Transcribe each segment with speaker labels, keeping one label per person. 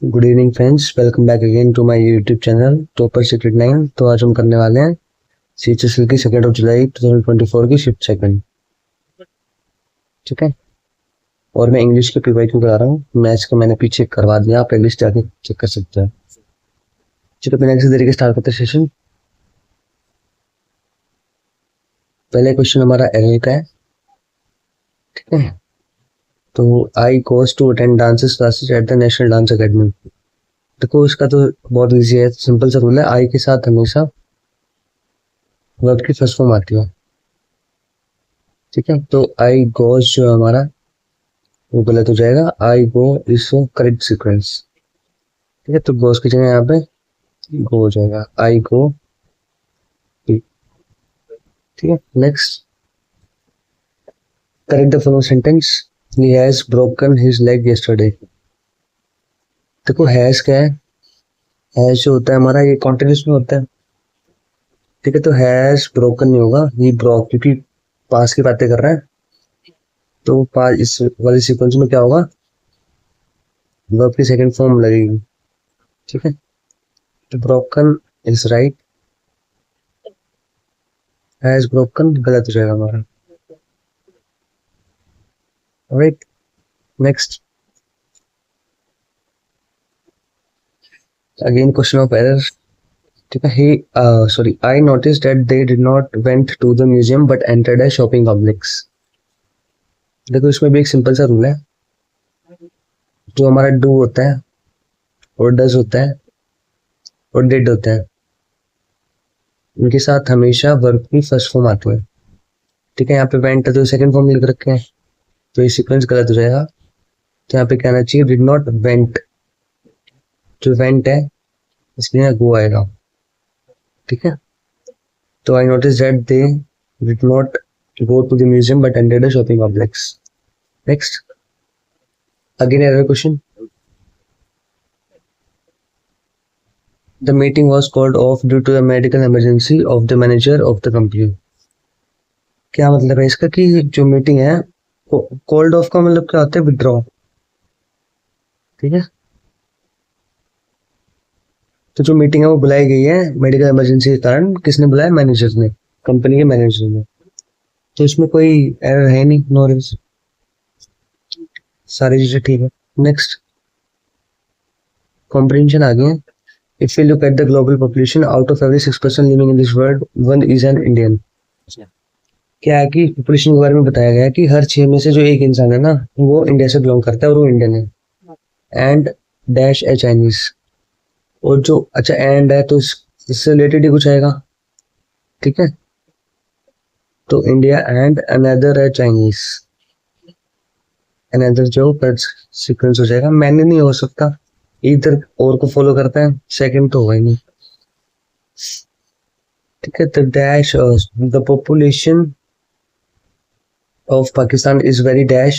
Speaker 1: Good evening friends, welcome back again to my YouTube channel topper secret 9। तो आज हम करने वाले हैं सीएचएसएल की 2 जुलाई 2024 की शिफ्ट सेकंड। ठीक है, और मैं इंग्लिश के प्रीवाइड क्यों करा रहा हूँ, मैथ्स का मैंने पीछे करवा दिया, आप इंग्लिश जाके चेक कर सकते हैं। चलो बिना किसी तरीके स्टार्ट करते सेशन। पहले क्वेश्चन हमारा एरल का है। ठीक है, तो I goes to attend dances classes at the national dance academy. देखो इसका तो बहुत ईजी है, सिंपल सा रूल है, आई के साथ हमेशा वर्ब की फर्स्ट फॉर्म आती है। ठीक है, तो आई गोस जो हमारा वो गलत हो जाएगा, आई गो इज करेक्ट सीक्वेंस। ठीक है, तो गोस की जगह यहाँ पे गो हो जाएगा, आई गो। ठीक है, next correct the following sentence. He has broken his leg yesterday. देखो हैज क्या है, हैज जो होता है हमारा ये कॉन्टिन्यूस में होता है। ठीक है, तो हैज ब्रोकन नहीं होगा, ये ब्रोक, क्योंकि पास की बातें कर रहा है, तो पास इस वाले सीक्वेंस में क्या होगा, वर्ब की सेकंड फॉर्म लगेगी। ठीक है, तो broken is right, has broken गलत हो जाएगा हमारा। Right, next again question of error. ठीक है, he I noticed that they did not went to the museum but entered a shopping complex। देखो इसमें भी एक सिंपल सा रूल है, जो हमारा डू होता है और डज होता है और डिड होता है, उनके साथ हमेशा वर्ब की फर्स्ट फॉर्म आती है। ठीक है, यहाँ पे वेंट है तो सेकंड फॉर्म लिख रखे हैं, तो ये सीक्वेंस गलत हो जाएगा। तो यहाँ पे कहना चाहिए डिड नॉट वेंट, जो वेंट है इसलिए यहाँ गो आएगा। ठीक है, तो I notice that they did not go to the museum but entered a shopping complex। Next, again another question. The meeting was called off due to a medical emergency of the manager of the company। क्या मतलब है इसका कि जो meeting है, called off का मतलब क्या होता है, विड्रॉ। ठीक है, तो जो मीटिंग है वो बुलाई गई है मेडिकल इमरजेंसी के कारण, किसने बुलाया, मैनेजर ने, कंपनी के मैनेजर ने। तो इसमें कोई एरर है नहीं, नो एरर्स, सारी चीजें ठीक है। नेक्स्ट कॉम्प्रिहेंशन आ गया। If we look at the global population, out of every 6 person living in this world, one is an Indian। क्या है कि पॉपुलेशन के बारे में बताया गया है कि हर 6 में से जो एक इंसान है ना, वो इंडिया से बिलोंग करता है और वो इंडियन है। एंड डैश ए चाइनीज, और जो अच्छा एंड है तो इससे रिलेटेड ही कुछ आएगा। ठीक है, तो इंडिया एंड अनदर है चाइनीज, अनदर जो सीक्वेंस हो जाएगा, मैंने नहीं हो सकता, इधर और को फॉलो करता है, सेकंड तो होगा ही नहीं। ठीक है, तो dash the population of Pakistan is very dash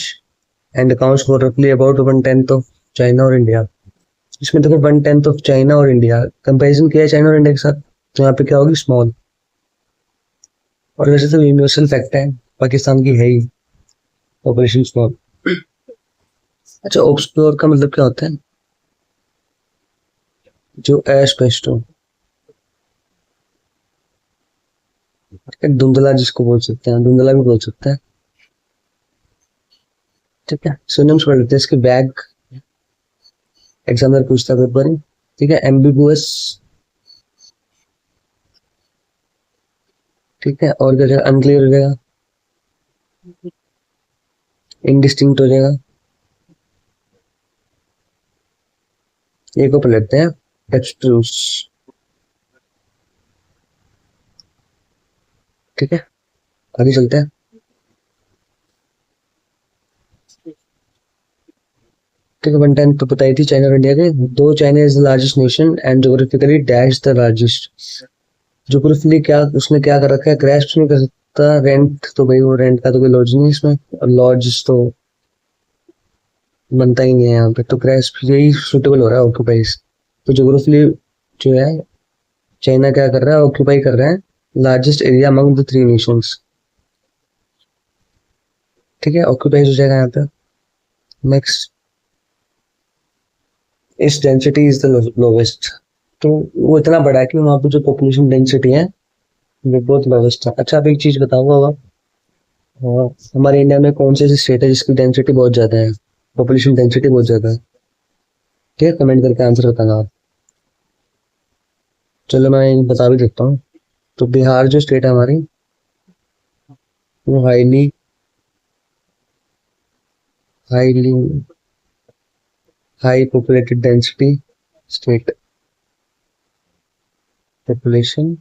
Speaker 1: and accounts for roughly about 1/10 of China और इंडिया। इसमें देखो 1/10 ऑफ चाइना और इंडिया कंपैरिजन किया है चाइना और इंडिया के साथ, तो यहाँ पे क्या होगी, स्मॉल। और वैसे तो यूनिवर्सल फैक्ट है, पाकिस्तान की है ही पॉपुलेशन स्मॉल। अच्छा, ऑब्सक्योर का मतलब क्या होता है, जो अस्पष्ट हो। धुंधला जिसको बोल सकते हैं, धुंधला भी बोल सकते हैं। ठीक है, सिनोनिम्स पढ़ लेते हैं इसके। बैग एग्जामिनर पूछता है पेपर में। ठीक है, एम्बिगुअस। ठीक है, और क्या जाएगा, अनक्लियर हो जाएगा, इनडिस्टिंक्ट हो जाएगा। ये को पढ़ लेते हैं, एक्सट्रूस। ठीक है, आगे चलते हैं। ठीक है, 1/10 तो बताई थी चाइना और इंडिया के। दो China is the largest nation and geographically dash the largest. Geographically क्या उसने क्या कर रखा है, ग्रेस्प नहीं कर सकता। रेंट तो भाई वो रेंट का तो कोई लॉज नहीं है इसमें, और लॉज तो बनता ही नहीं है यहाँ पे, तो ग्रेस्प यही सुटेबल हो रहा है, ऑक्यूपाइज। तो जोग्राफिकली जो है चाइना क्या कर रहा है, ऑक्यूपाई कर रहा है largest area among the 3 Nations. ठीक है, ऑक्यूपाइज हो जाएगा यहाँ पे। नेक्स्ट, इस डेंसिटी इज द लोवेस्ट। तो वो इतना बड़ा है कि वहाँ पे जो पॉपुलेशन डेंसिटी है वो बहुत लोवेस्ट है। अच्छा, आप एक चीज बताऊंगा, हमारे इंडिया में कौन से ऐसे स्टेट है जिसकी डेंसिटी बहुत ज्यादा है, पॉपुलेशन डेंसिटी बहुत ज्यादा है? ठीक है, कमेंट करके आंसर बताना आप। चलो मैं बता भी देता हूँ। तो बिहार जो स्टेट है हमारी, वो highly highly high populated density state, population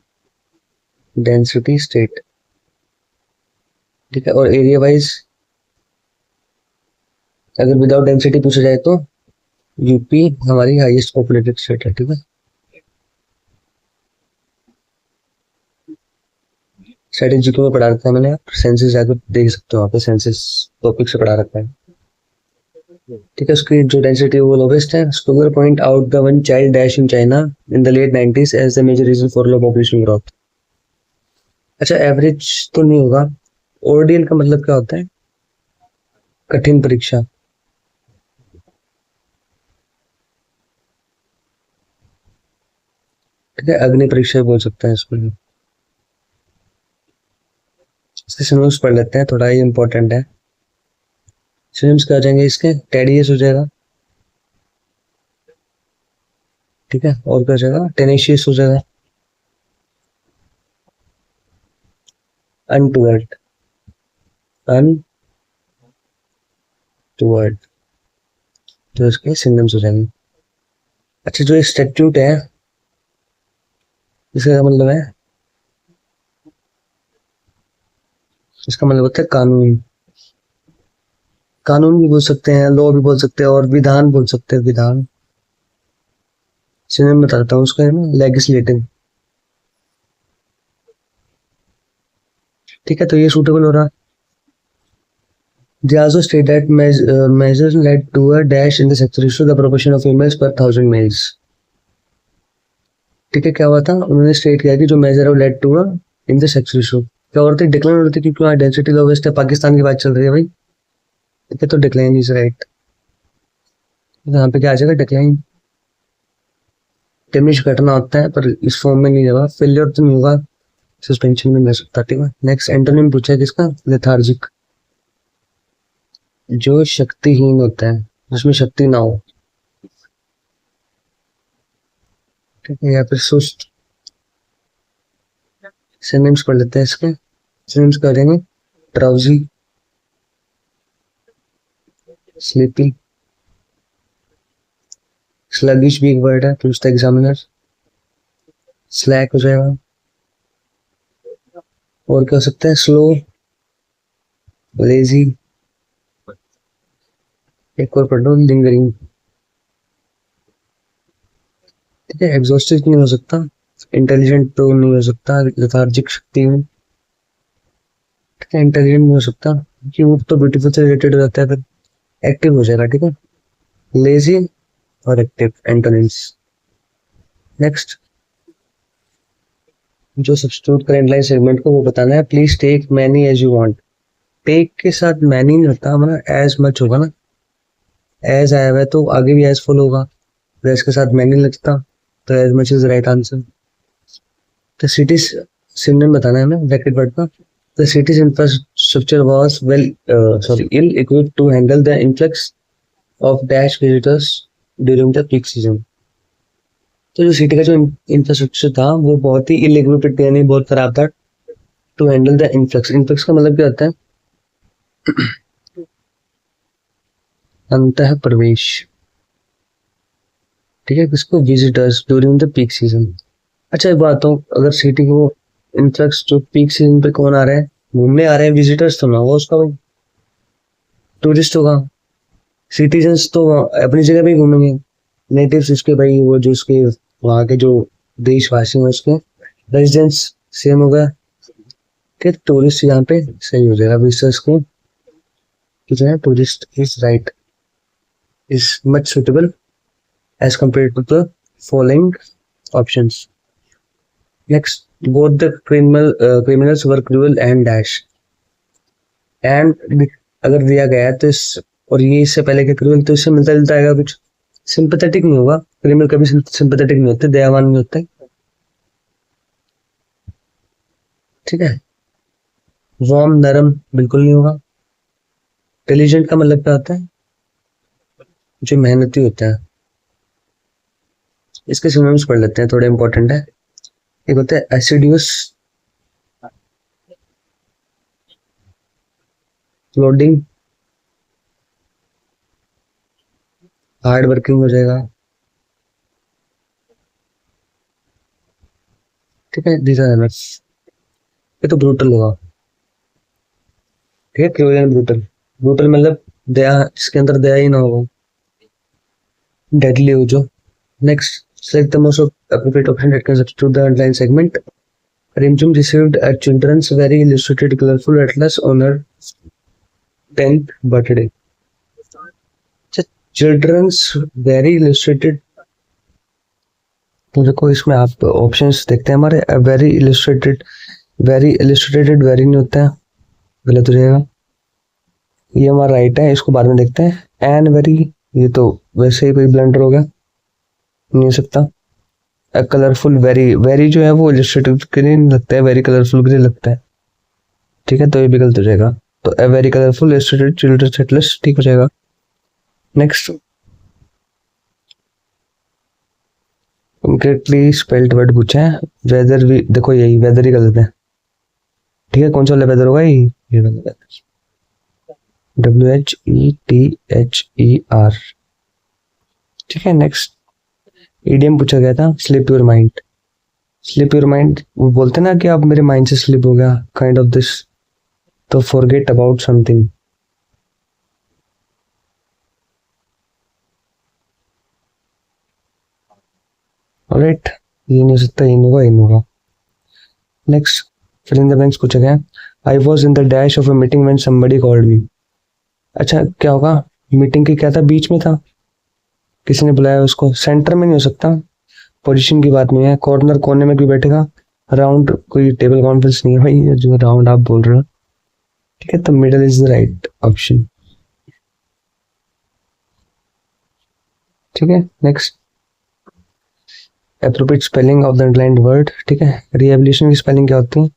Speaker 1: density state. ठीक है, और एरिया वाइज अगर विदाउट डेंसिटी पूछा जाए तो यूपी हमारी हाईएस्ट पॉपुलेटेड स्टेट है। ठीक है, स्ट्रेटेजी को पढ़ा रखा है मैंने, आप सेंसस जाकर देख सकते हो, वहाँ पे सेंसस टॉपिक से पढ़ा रखा है। ठीक है, उसकी जो डेंसिटी है वो लोवेस्ट है। Scholar point out the one child dash in China in the late 90s as the major reason for low population growth. अच्छा, एवरेज तो नहीं होगा। ओरडीएल का मतलब क्या होता है? कठिन परीक्षा। ठीक है, अग्नि परीक्षा भी बोल सकते हैं इसको। इसके सिनोनिम्स पढ़ लेते हैं, थोड़ा ही इंपॉर्टेंट है। सिनोनिम्स क्या हो जाएंगे इसके? टेडियस हो जाएगा। ठीक है, और क्या हो जाएगा? टेनेशियस हो जाएगा। अनटूवर्ड, अनटूवर्ड, तो इसके सिनोनिम्स हो जाएंगे। अच्छा, जो स्टैट्यूट है इसका क्या मतलब है? इसका मतलब होता है कानून। कानून भी बोल सकते हैं, लॉ भी बोल सकते हैं, और विधान बोल सकते हैं, विधान। सिनोनिम बताता हूँ उसका, है ना, लेजिस्लेटिव। ठीक है, तो ये सूटेबल हो रहा। They also state that measures led to a dash in the sex ratio, the proportion of females per 1,000 males. ठीक है, क्या हुआ था? उन्होंने स्टेट किया कि जो मेजर है led to in the sex ratio क्या होती है? डिक्लाइन होती है, क्योंकि वहाँ डेंसिटी लोवेस्ट है। पाकिस्तान की बात चल रही है भाई। ठीक है, तो डिक्लाइन इज राइट। यहाँ पे क्या आ जाएगा? डिक्लाइन। डिमिनिश घटना होता है, पर इस फॉर्म में नहीं होगा। फेलियर तो नहीं होगा, सस्पेंशन में मिल सकता। ठीक है, नेक्स्ट एंटोनिम पूछा है किसका? लेथार्जिक। जो शक्तिहीन होता है, जिसमें शक्ति ना हो। ठीक है, या फिर सुस्त। सिनोनिम्स पढ़ लेते हैं इसके। सिनोनिम्स करेंगे ड्राउजी, स्लीपी, स्लगिश भी एक वर्ड है, पूछता एग्जामिनर। स्लैक हो जाएगा। और क्या हो सकता है? Slow, lazy. एक और पढ़ लो, लिंगरिंग। ठीक है, एग्जॉस्टिव नहीं हो सकता, इंटेलिजेंट तो नहीं हो सकता, लेथार्जिक शक्ति में। ठीक है, इंटेलिजेंट नहीं हो सकता क्योंकि वो तो ब्यूटीफुल से रिलेटेड रहता है। फिर एक्टिव हो जाएगा। ठीक है, लेजी और एक्टिव एंटोनिम्स। नेक्स्ट, जो सब्स्टिट्यूट करेंट लाइन सेगमेंट को वो बताना है। Please take many as you want. Take के साथ मैनी नहीं होता हमारा, एज मच होगा ना। एज आया हुआ है तो आगे भी एज फुल होगा, तो इसके साथ मैनी लगता, तो as much is right answer. The city's synonym बताना है हमें, ब्रैकेट वर्ड का। The city's infrastructure was ill equipped to handle the influx of dash visitors during the peak season. तो जो सिटी का जो इंफ्रास्ट्रक्चर था वो बहुत ही इल इक्विप्ड, यानी बहुत खराब था। To handle the influx, influx का मतलब क्या होता है? अंतः प्रवेश। ठीक है, किसको? Visitors during the peak season. अच्छा, एक बात हो, अगर सिटी को इन्फ्लक्स जो पीक सीजन पे कौन आ रहा है? घूमने आ रहे हैं, विजिटर्स तो ना होगा उसका भाई, टूरिस्ट होगा। सिटीजन्स तो अपनी जगह पे ही घूमेंगे। नेटिव्स उसके भाई, वो जो उसके वहाँ के जो देशवासी हैं उसके रेजिडेंट्स सेम होगा। कि टूरिस्ट यहाँ पे सही हो जाएगा। विजिटर्स को जो है, tourist is right, is much suitable as compare to the following options. Next, both the criminals were cruel and dash। एंड अगर दिया गया है तो इस, और ये इससे पहले के क्रूअल, तो इससे मिलता जुलता आएगा कुछ। सिंपैथेटिक नहीं होगा, क्रिमिनल कभी सिंपैथेटिक नहीं होते, दयावान नहीं होते। ठीक है। वार्म नरम बिल्कुल नहीं होगा। इंटेलिजेंट का मतलब क्या होता है? जो मेहनती होता है। इसके सिनोनिम्स पढ़ लेते हैं, थोड़े इंपॉर्टेंट है। एक होता है एसिडियस, लोडिंग, हार्ड वर्किंग हो जाएगा। ठीक है, दीज आर एनफ। ये तो ब्रूटल होगा। ठीक है, क्रूएल एंड ब्रूटल। ब्रूटल मतलब दया, जिसके अंदर दया ही ना हो। डेडली हो जो। Next, select the most appropriate option that can substitute the underlying segment. Rimchum received a children's very illustrated colorful atlas on her 10th birthday. Children's very illustrated, तो देखो इसमें आप ऑप्शंस देखते हैं हमारे। वेरी नहीं होता है, गलत हो जाएगा। ये हमारा राइट है, इसको बाद में देखते हैं। एन वेरी, ये तो वैसे ही कोई ब्लंडर हो गया, नहीं हो सकता। कलरफुल वेरी, वेरी जो है वो इलस्ट्रेटिव के लिए नहीं लगता है, वेरी कलरफुल के लिए लगता है। ठीक है, तो ये भी गलत हो जाएगा। तो a very colourful illustrated children's atlas ठीक हो जाएगा। नेक्स्ट, कंक्रीटली स्पेल्ड वर्ड पूछा है। वेदर भी देखो, यही वेदर ही गलत है। ठीक है, कौन सा वाला वेदर होगा? ये वाला, WHETHER। ठीक है, नेक्स्ट, ईडीएम पूछा गया था, slip your mind. Slip your mind, वो बोलते ना कि आप मेरे माइंड से स्लिप हो गया, काइंड ऑफ दिस। तो फॉरगेट अबाउट समथिंग। ऑलराइट, ये नहीं हो सकता, ये नहीं होगा, ये नहीं होगा। Next, fill in the blanks पूछा गया। I was in the dash of a meeting when somebody called me. अच्छा, क्या होगा? मीटिंग के क्या था, बीच में था, किसी ने बुलाया उसको। सेंटर में नहीं हो सकता, पोजीशन की बात नहीं है। कॉर्नर, कोने में क्यों बैठेगा? राउंड, कोई टेबल कॉन्फ्रेंस नहीं है भाई जो राउंड आप बोल रहे हो। ठीक है, तो middle is the right option. ठीक है, next, appropriate spelling of the underlined word. ठीक है, रिहेबिलिटेशन की स्पेलिंग क्या होती है?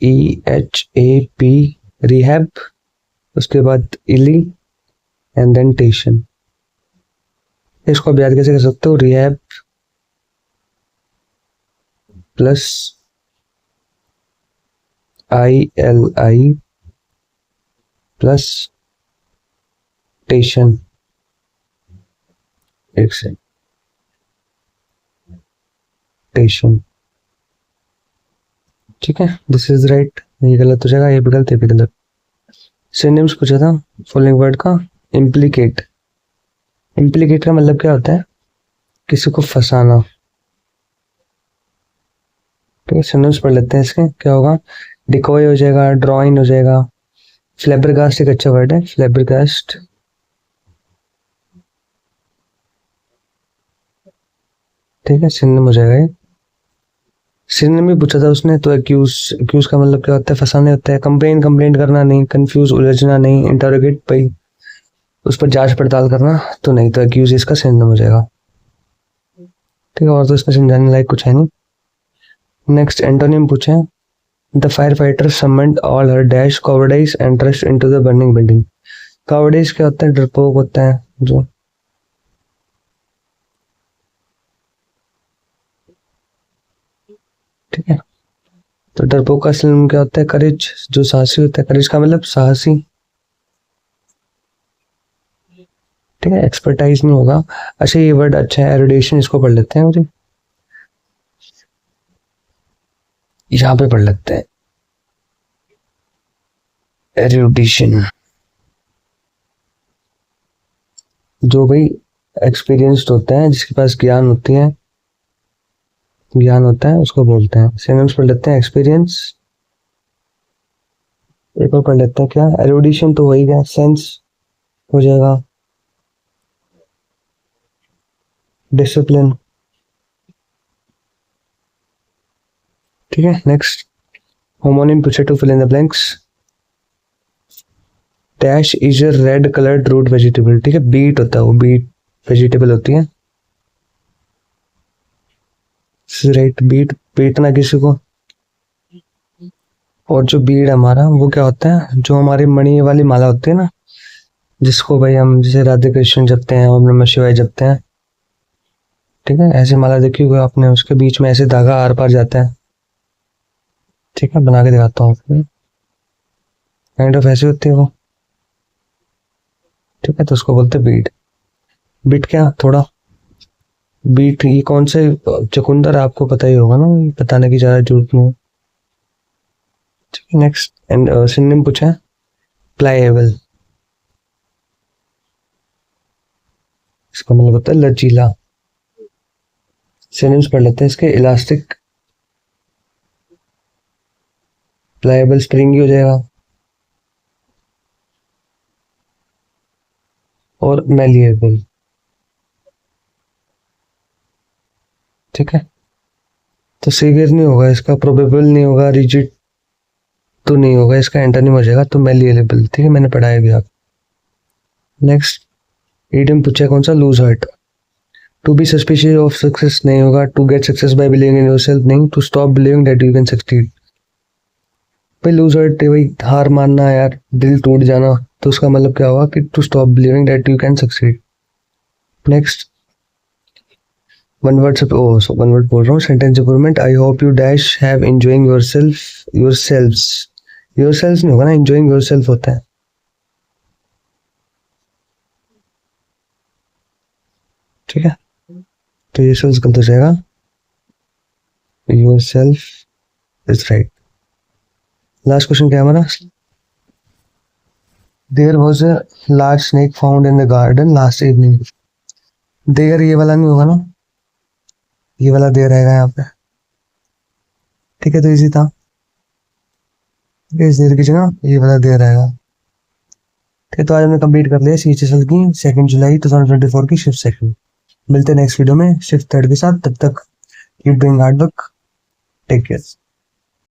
Speaker 1: REHAP, रिहैब, उसके बाद इली, एंड देन टेशन। इसको आप याद कैसे कर सकते हो? Rehab plus ILI plus station. एक से टेशन। ठीक है, दिस इज राइट। ये गलत हो जाएगा, ये भी गलत, ये भी गलत। सिनोनिम्स पूछा था फॉलोइंग वर्ड का। इम्प्लीकेट, इम्प्लीकेट का मतलब क्या होता है? किसी को फंसाना। ठीक है, सिनोनिम्स पढ़ लेते हैं इसके, क्या होगा? डिकॉय हो जाएगा, ड्रॉइन हो जाएगा। फ्लैबरगास्ट एक अच्छा वर्ड है, फ्लैबरगास्ट। ठीक है, सिनोनिम हो जाएगा ये। सिनोनिम भी पूछा था उसने, तो एक्यूज, एक्यूज का मतलब क्या होता है? फंसाने होता है। कंप्लेन, कंप्लेंट करना नहीं। कंफ्यूज, उलझना नहीं। इंटरोगेट भाई, उस पर जांच पड़ताल करना, तो नहीं, तो एक्यूज इसका सिनोनिम हो जाएगा। ठीक है, और तो इसमें समझाने लायक कुछ है नहीं। नेक्स्ट, एंटोनिम पूछे। The fire fighter summoned all her dash cowardice and rushed into the burning building. Cowardice क्या होता है? डरपोक होता है जो। ठीक है, तो डरपोक का सिनोनिम क्या होता है? करेज, जो साहसी होता है। करेज का मतलब साहसी। ठीक है, एक्सपर्टाइज नहीं होगा। अच्छा, ये वर्ड अच्छा है, एरुडेशन, इसको पढ़ लेते हैं मुझे, यहाँ पे पढ़ लेते हैं। एरुडिशन, जो भाई एक्सपीरियंस्ड होता है, जिसके पास ज्ञान होती है, ज्ञान होता है, उसको बोलते हैं। सिनोनिम्स पढ़ लेते हैं। एक्सपीरियंस, एक और पढ़ लेते हैं, क्या? एरुडिशन तो हो ही गया, सेंस हो जाएगा। डिसिप्लिन। ठीक है, नेक्स्ट, होमोनिम पूछे to fill in the blanks. Dash is a red coloured root vegetable. ठीक है, बीट होता है वो, बीट वेजिटेबल होती है, राइट। बीट पीटना किसी को। और जो बीड हमारा वो क्या होता है, जो हमारी मणि वाली माला होती है ना, जिसको भाई हम जैसे राधे कृष्ण जपते हैं, ओम नमः शिवाय जपते हैं, ठीक है, ऐसी माला देखी हुई आपने, उसके बीच में ऐसे धागा आर पार जाता है। ठीक है, बना के दिखाता हूँ आपको। काइंड ऑफ ऐसी होती है वो। ठीक है, तो उसको बोलते हैं बीट। बीट क्या थोड़ा, बीट ये कौन से चुकंदर आपको पता ही होगा ना, बताने की ज्यादा जरूरत नहीं है। ठीक है, नेक्स्ट एंड सिनोनिम पूछा है, प्लाएबल। इसका मतलब होता है लचीला। सिनोनिम्स पढ़ लेते हैं इसके, इलास्टिक, प्लाएबल स्प्रिंगी हो जाएगा, और मेलिएबल। ठीक है, तो सीवियर नहीं होगा इसका, प्रोबेबल नहीं होगा, रिजिड तो नहीं होगा, इसका एंटोनिम हो जाएगा तो मेलिएबल। ठीक है, मैंने पढ़ाया भी आप। नेक्स्ट इडियम पूछा है कौन सा, lose heart. To be suspicious of success नहीं होगा, to get success by believing in yourself नहीं, to stop believing that you can succeed. भाई लूज हार्ट भाई हार मानना यार, दिल टूट जाना, तो उसका मतलब क्या होगा कि to stop believing that you can succeed. Next one word से वन वर्ड बोल रहा हूँ, sentence improvement. I hope you dash have enjoying yourself, yourselves, yourselves नहीं होगा ना, एंजॉयिंग योरसेल्फ होता है। ठीक है, तो ये सेल्स गलत हो जाएगा, yourself is right. Last question क्या है हमारा, there was a large snake found in the garden last evening. There ये वाला नहीं होगा ना, ये वाला देयर रहेगा यहाँ पे। ठीक है, तो इजी था। ठीक है, इस देर की जगह ये वाला देयर रहेगा। ठीक है, तो आज हमने कंप्लीट कर लिया CHSL की 2 जुलाई 2024 की शिफ्ट सेकंड। मिलते हैं नेक्स्ट वीडियो में शिफ्ट थर्ड के साथ, तब तक keep doing hard work, take care.